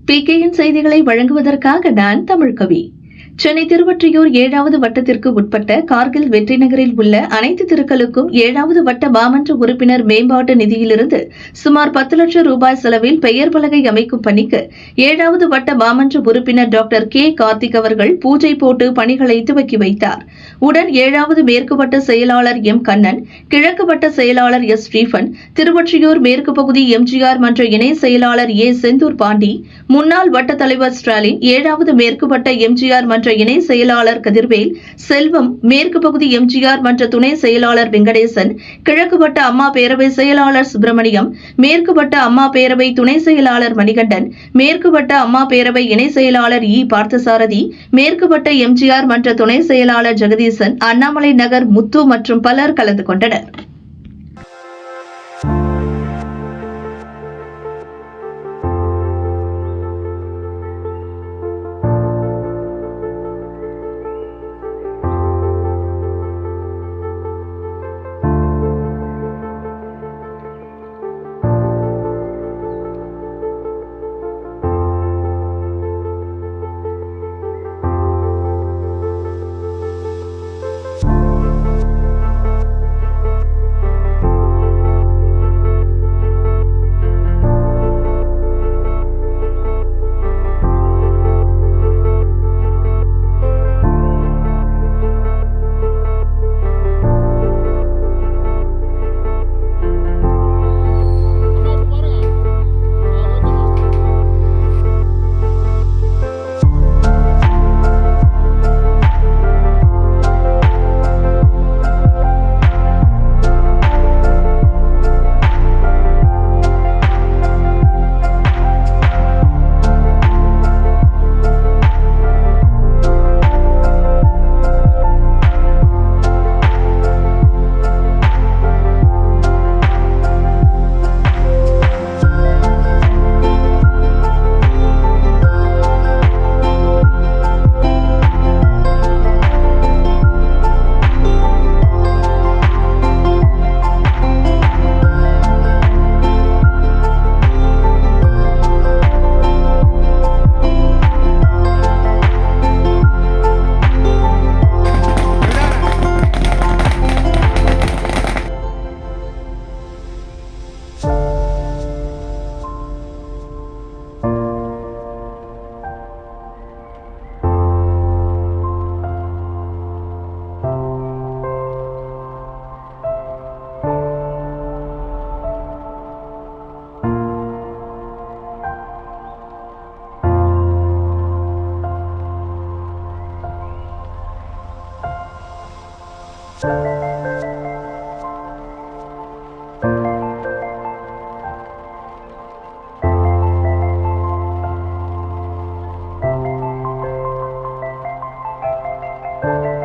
PKயின் செய்திகளை வழங்குவதற்காக நான் தமிழ்கவி. சென்னை திருவொற்றியூர் 7வது வட்டத்திற்கு உட்பட்ட கார்கில் வெற்றி நகரில் உள்ள அனைத்து தெருக்களுக்கும் 7வது வட்ட மாமன்ற உறுப்பினர் மேம்பாட்டு நிதியிலிருந்து சுமார் 10 லட்சம் ரூபாய் செலவில் பெயர் பலகை அமைக்கும் பணிக்கு 7வது வட்ட மாமன்ற உறுப்பினர் டாக்டர் கே கார்த்திக் அவர்கள் பூஜை போட்டு பணிகளை துவக்கி வைத்தார். உடன் 7வது மேற்கு வட்ட செயலாளர் எம் கண்ணன், கிழக்கு வட்ட செயலாளர் எஸ் ஸ்டீபன், திருவொற்றியூர் மேற்கு பகுதி எம்ஜிஆர் மன்ற இணை செயலாளர் ஏ செந்தூர் பாண்டி, முன்னாள் வட்ட தலைவர் ஸ்டாலின், 7வது மேற்கு வட்ட எம்ஜிஆர் மன்ற இணை செயலாளர் கதிர்வேல், செல்வம், மேற்கு பகுதி எம்ஜிஆர் மன்ற துணை செயலாளர் வெங்கடேசன், கிழக்கு வட்ட அம்மா பேரவை செயலாளர் சுப்பிரமணியம், மேற்கு வட்ட அம்மா பேரவை துணை செயலாளர் மணிகண்டன், மேற்கு வட்ட அம்மா பேரவை இணை செயலாளர் இ பார்த்தசாரதி, மேற்கு வட்ட எம்ஜிஆர் மன்ற துணை செயலாளர் ஜெகதீசன், அண்ணாமலை நகர் முத்து மற்றும் பலர் கலந்து கொண்டனர். you